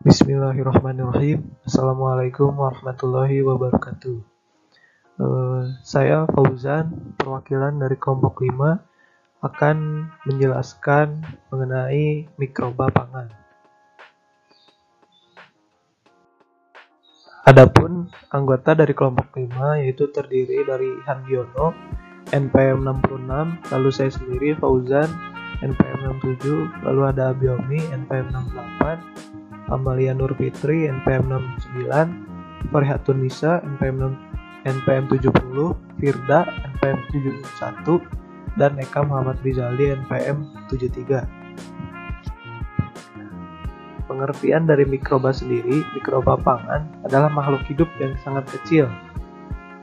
Bismillahirrahmanirrahim. Assalamualaikum warahmatullahi wabarakatuh. Saya Fauzan, perwakilan dari kelompok 5, akan menjelaskan mengenai mikroba pangan. Adapun anggota dari kelompok 5 yaitu terdiri dari Handiono, NPM 66, lalu saya sendiri Fauzan, NPM 67, lalu ada Abiomi, NPM 68, Amalia Nurfitri, NPM 69, Farihatun Nisa, NPM 70, Firda, NPM 71, dan Eka Muhammad Rizali, NPM 73. Pengertian dari mikroba sendiri, mikroba pangan adalah makhluk hidup yang sangat kecil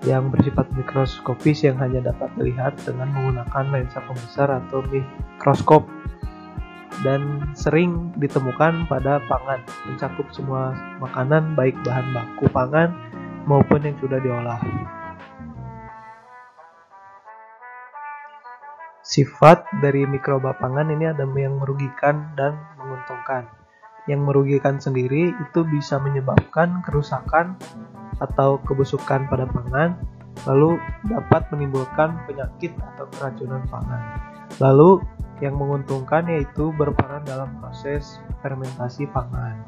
yang bersifat mikroskopis yang hanya dapat dilihat dengan menggunakan lensa pembesar atau mikroskop dan sering ditemukan pada pangan, mencakup semua makanan baik bahan baku pangan maupun yang sudah diolah. Sifat dari mikroba pangan ini ada yang merugikan dan menguntungkan. Yang merugikan sendiri itu bisa menyebabkan kerusakan atau kebusukan pada pangan, lalu dapat menimbulkan penyakit atau keracunan pangan. Lalu yang menguntungkan yaitu berperan dalam proses fermentasi pangan.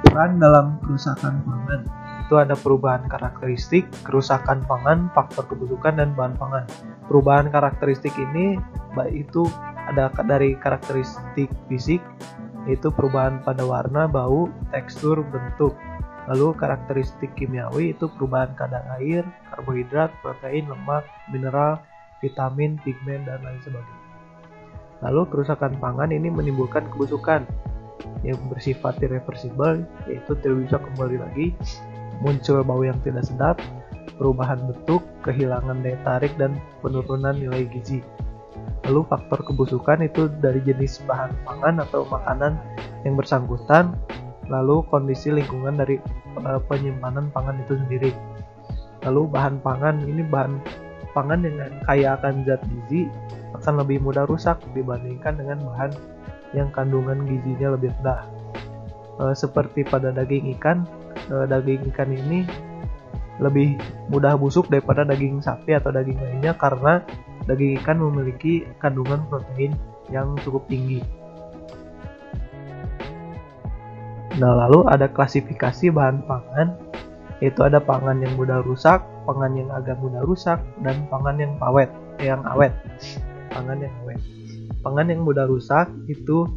Peran dalam kerusakan pangan itu ada perubahan karakteristik, kerusakan pangan, faktor kebusukan, dan bahan pangan. Perubahan karakteristik ini baik itu ada dari karakteristik fisik, yaitu perubahan pada warna, bau, tekstur, bentuk. Lalu karakteristik kimiawi itu perubahan kadar air, karbohidrat, protein, lemak, mineral, vitamin, pigmen, dan lain sebagainya. Lalu kerusakan pangan ini menimbulkan kebusukan yang bersifat irreversibel, yaitu tidak bisa kembali lagi, muncul bau yang tidak sedap, perubahan bentuk, kehilangan daya tarik, dan penurunan nilai gizi. Lalu faktor kebusukan itu dari jenis bahan pangan atau makanan yang bersangkutan, lalu kondisi lingkungan dari penyimpanan pangan itu sendiri. Lalu bahan pangan ini bahan pangan yang kaya akan zat gizi akan lebih mudah rusak dibandingkan dengan bahan yang kandungan gizinya lebih rendah. Seperti pada daging ikan ini lebih mudah busuk daripada daging sapi atau daging lainnya karena daging ikan memiliki kandungan protein yang cukup tinggi. Nah, lalu ada klasifikasi bahan pangan, yaitu ada pangan yang mudah rusak, pangan yang agak mudah rusak, dan pangan yang awet. Pangan yang mudah rusak itu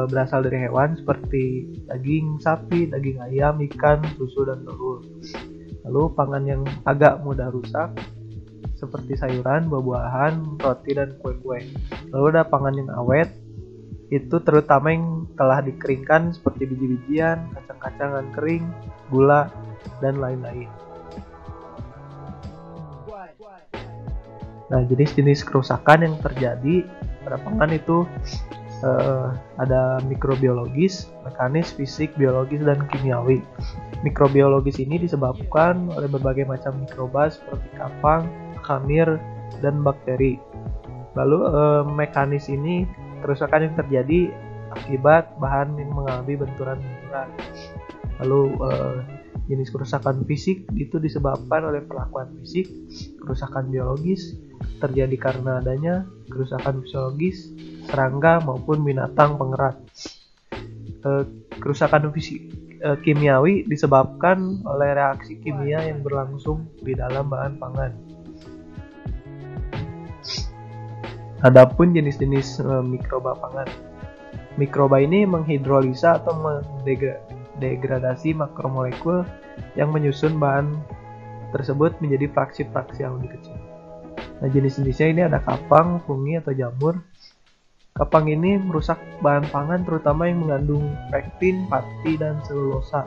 berasal dari hewan seperti daging sapi, daging ayam, ikan, susu, dan telur. Lalu pangan yang agak mudah rusak seperti sayuran, buah-buahan, roti, dan kue-kue. Lalu ada pangan yang awet, itu terutama yang telah dikeringkan seperti biji-bijian, kacang-kacangan kering, gula, dan lain-lain. Nah, jenis-jenis kerusakan yang terjadi pada pangan itu ada mikrobiologis, mekanis, fisik, biologis, dan kimiawi. Mikrobiologis ini disebabkan oleh berbagai macam mikroba seperti kapang, khamir, dan bakteri. Lalu mekanis ini kerusakan yang terjadi akibat bahan yang mengalami benturan-benturan. Lalu jenis kerusakan fisik itu disebabkan oleh perlakuan fisik. Kerusakan biologis terjadi karena adanya kerusakan fisiologis, serangga maupun binatang pengerat. Kerusakan kimiawi disebabkan oleh reaksi kimia yang berlangsung di dalam bahan pangan. Adapun jenis-jenis mikroba pangan. Mikroba ini menghidrolisa atau mendegradasi makromolekul yang menyusun bahan tersebut menjadi fraksi-fraksi yang lebih kecil. Nah, jenis-jenisnya ini ada kapang, fungi, atau jamur. Kapang ini merusak bahan pangan terutama yang mengandung pektin, pati, dan selulosa.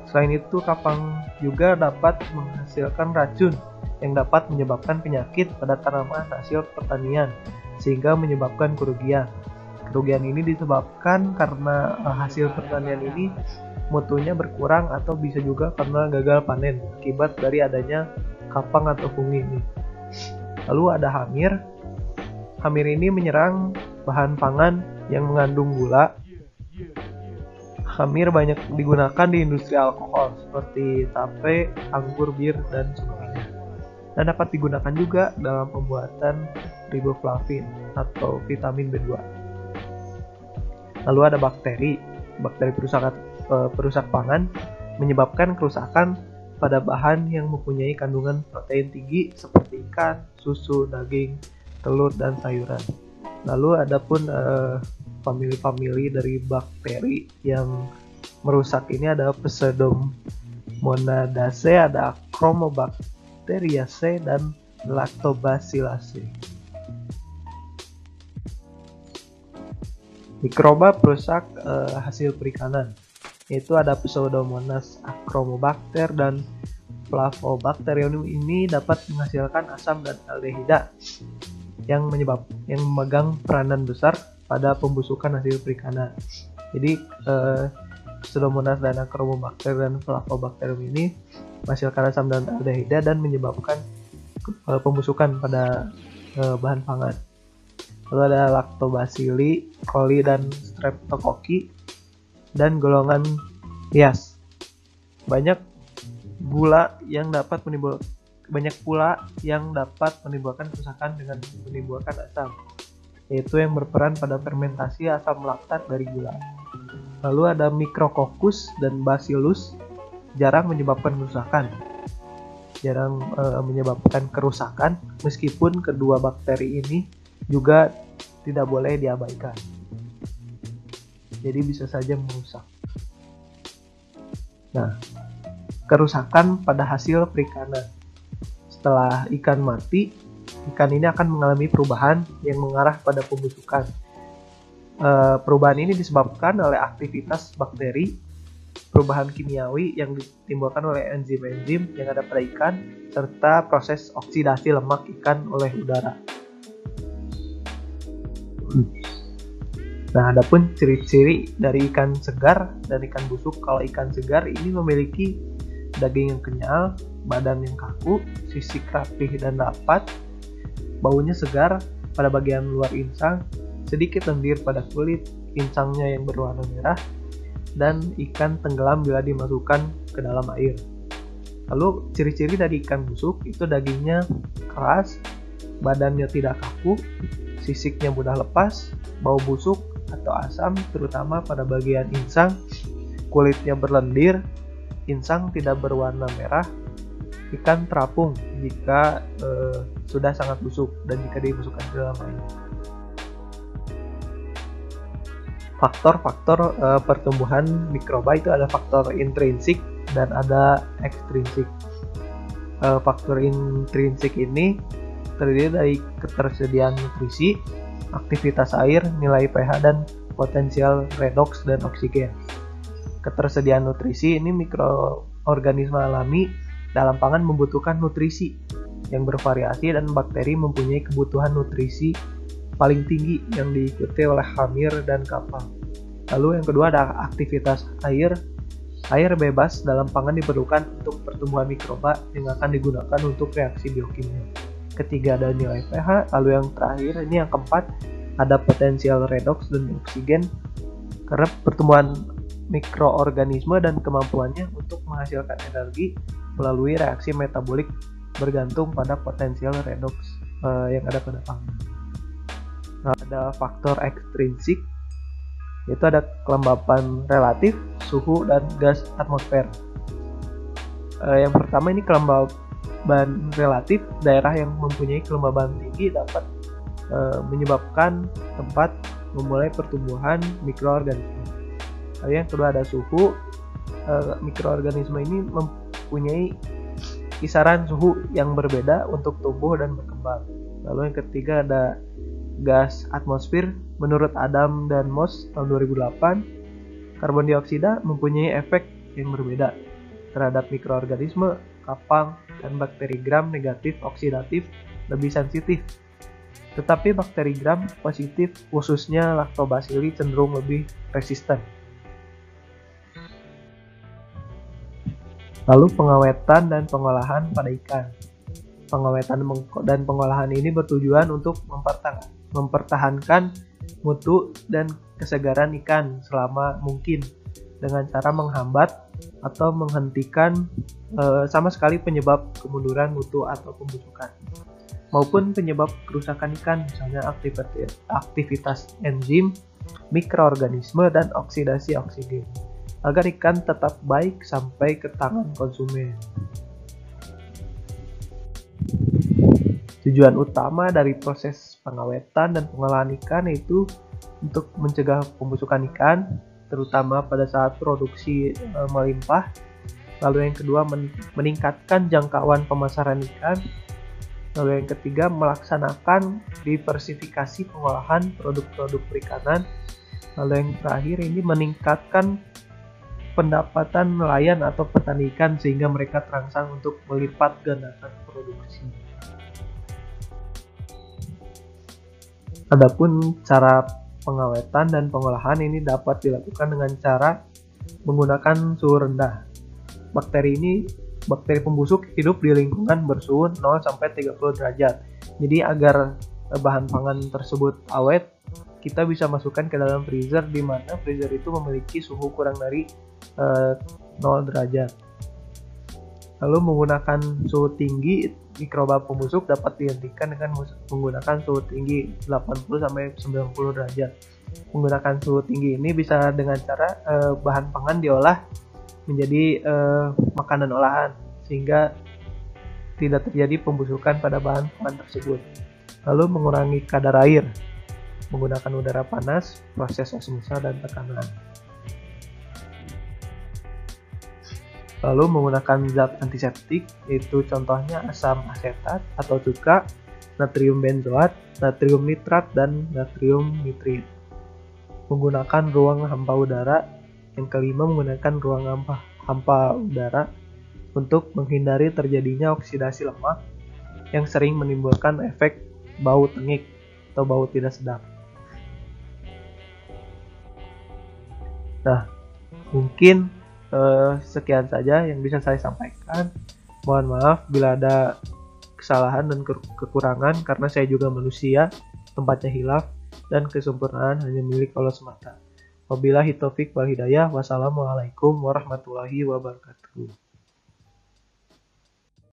Selain itu, kapang juga dapat menghasilkan racun yang dapat menyebabkan penyakit pada tanaman hasil pertanian sehingga menyebabkan kerugian. Kerugian ini disebabkan karena hasil pertanian ini mutunya berkurang atau bisa juga karena gagal panen akibat dari adanya kapang atau fungi ini. Lalu ada hamir. Hamir ini menyerang bahan pangan yang mengandung gula. Khamir banyak digunakan di industri alkohol seperti tape, anggur, bir, dan sebagainya. Dan dapat digunakan juga dalam pembuatan riboflavin atau vitamin B2. Lalu ada bakteri. Bakteri perusak pangan menyebabkan kerusakan pada bahan yang mempunyai kandungan protein tinggi seperti ikan, susu, daging, telur, dan sayuran. Lalu ada pun famili-famili dari bakteri yang merusak ini ada Pseudomonadaceae, ada Chromobacteriaceae, dan Lactobacilliaceae. Mikroba perusak hasil perikanan, yaitu ada Pseudomonas achromobacter dan Flavobacterium. Ini dapat menghasilkan asam dan aldehida yang memegang peranan besar pada pembusukan hasil perikanan. Jadi Pseudomonas dan Achromobacter dan Flavobacterium ini menghasilkan asam dan aldehida dan menyebabkan pembusukan pada bahan pangan. Lalu ada Lactobacilli, coli, dan Streptococcus dan golongan hias. Banyak pula yang dapat menimbulkan kerusakan dengan menimbulkan asam, yaitu yang berperan pada fermentasi asam laktat dari gula. Lalu ada Micrococcus dan Bacillus, jarang menyebabkan kerusakan, meskipun kedua bakteri ini juga tidak boleh diabaikan. Jadi bisa saja merusak. Nah, kerusakan pada hasil perikanan. Setelah ikan mati, ikan ini akan mengalami perubahan yang mengarah pada pembusukan. Perubahan ini disebabkan oleh aktivitas bakteri, perubahan kimiawi yang ditimbulkan oleh enzim-enzim yang ada pada ikan, serta proses oksidasi lemak ikan oleh udara. Nah, adapun ciri-ciri dari ikan segar dan ikan busuk. Kalau ikan segar ini memiliki daging yang kenyal, badan yang kaku, sisik rapih dan rapat, baunya segar pada bagian luar insang, sedikit lendir pada kulit, insangnya yang berwarna merah, dan ikan tenggelam bila dimasukkan ke dalam air. Lalu ciri-ciri dari ikan busuk itu dagingnya keras, badannya tidak kaku, sisiknya mudah lepas, bau busuk atau asam terutama pada bagian insang, kulitnya berlendir, insang tidak berwarna merah, ikan terapung jika sudah sangat busuk dan jika dimasukkan ke dalam air. Faktor-faktor pertumbuhan mikroba itu ada faktor intrinsik dan ada ekstrinsik. Faktor intrinsik ini terdiri dari ketersediaan nutrisi, aktivitas air, nilai pH, dan potensial redoks dan oksigen. Ketersediaan nutrisi ini mikroorganisme alami dalam pangan membutuhkan nutrisi yang bervariasi dan bakteri mempunyai kebutuhan nutrisi paling tinggi yang diikuti oleh khamir dan kapal. Lalu yang kedua ada aktivitas air. Air bebas dalam pangan diperlukan untuk pertumbuhan mikroba yang akan digunakan untuk reaksi biokimia. Ketiga ada nilai pH. Lalu yang terakhir ini yang keempat ada potensial redoks dan oksigen karena pertumbuhan mikroorganisme dan kemampuannya untuk menghasilkan energi melalui reaksi metabolik bergantung pada potensial redoks yang ada pada pangan. Nah, ada faktor ekstrinsik, yaitu ada kelembapan relatif, suhu, dan gas atmosfer. Yang pertama ini kelembaban relatif. Daerah yang mempunyai kelembaban tinggi dapat menyebabkan tempat memulai pertumbuhan mikroorganisme. Lalu yang kedua ada suhu. Mikroorganisme ini mempunyai kisaran suhu yang berbeda untuk tumbuh dan berkembang. Lalu yang ketiga ada gas atmosfer. Menurut Adam dan Moss tahun 2008, karbon dioksida mempunyai efek yang berbeda terhadap mikroorganisme. Kapang dan bakteri gram negatif oksidatif lebih sensitif, tetapi bakteri gram positif khususnya Lactobacilli cenderung lebih resisten. Lalu pengawetan dan pengolahan pada ikan. Pengawetan dan pengolahan ini bertujuan untuk mempertahankan mutu dan kesegaran ikan selama mungkin dengan cara menghambat atau menghentikan sama sekali penyebab kemunduran mutu atau pembusukan maupun penyebab kerusakan ikan, misalnya aktivitas enzim, mikroorganisme, dan oksidasi oksigen, agar ikan tetap baik sampai ke tangan konsumen. Tujuan utama dari proses pengawetan dan pengolahan ikan yaitu untuk mencegah pembusukan ikan, terutama pada saat produksi melimpah. Lalu yang kedua, meningkatkan jangkauan pemasaran ikan. Lalu yang ketiga, melaksanakan diversifikasi pengolahan produk-produk perikanan. Lalu yang terakhir ini meningkatkan pendapatan nelayan atau petani ikan sehingga mereka terangsang untuk melipat gandakan produksi. Adapun cara pengawetan dan pengolahan ini dapat dilakukan dengan cara menggunakan suhu rendah. Bakteri pembusuk hidup di lingkungan bersuhu 0-30 derajat. Jadi agar bahan pangan tersebut awet, kita bisa masukkan ke dalam freezer, di mana freezer itu memiliki suhu kurang dari 0 derajat. Lalu menggunakan suhu tinggi, mikroba pembusuk dapat dihentikan dengan menggunakan suhu tinggi 80-90 derajat. Menggunakan suhu tinggi ini bisa dengan cara bahan pangan diolah menjadi makanan olahan sehingga tidak terjadi pembusukan pada bahan pangan tersebut. Lalu mengurangi kadar air menggunakan udara panas, proses osmosa dan tekanan. Lalu menggunakan zat antiseptik, yaitu contohnya asam asetat atau cuka, natrium benzoat, natrium nitrat, dan natrium nitrit. Menggunakan ruang hampa udara. Yang kelima, menggunakan ruang hampa udara untuk menghindari terjadinya oksidasi lemak yang sering menimbulkan efek bau tengik atau bau tidak sedap. Nah, mungkin sekian saja yang bisa saya sampaikan. Mohon maaf bila ada kesalahan dan kekurangan, karena saya juga manusia, tempatnya hilaf, dan kesempurnaan hanya milik Allah semata. Wabillahi taufik wal hidayah. Wassalamualaikum warahmatullahi wabarakatuh.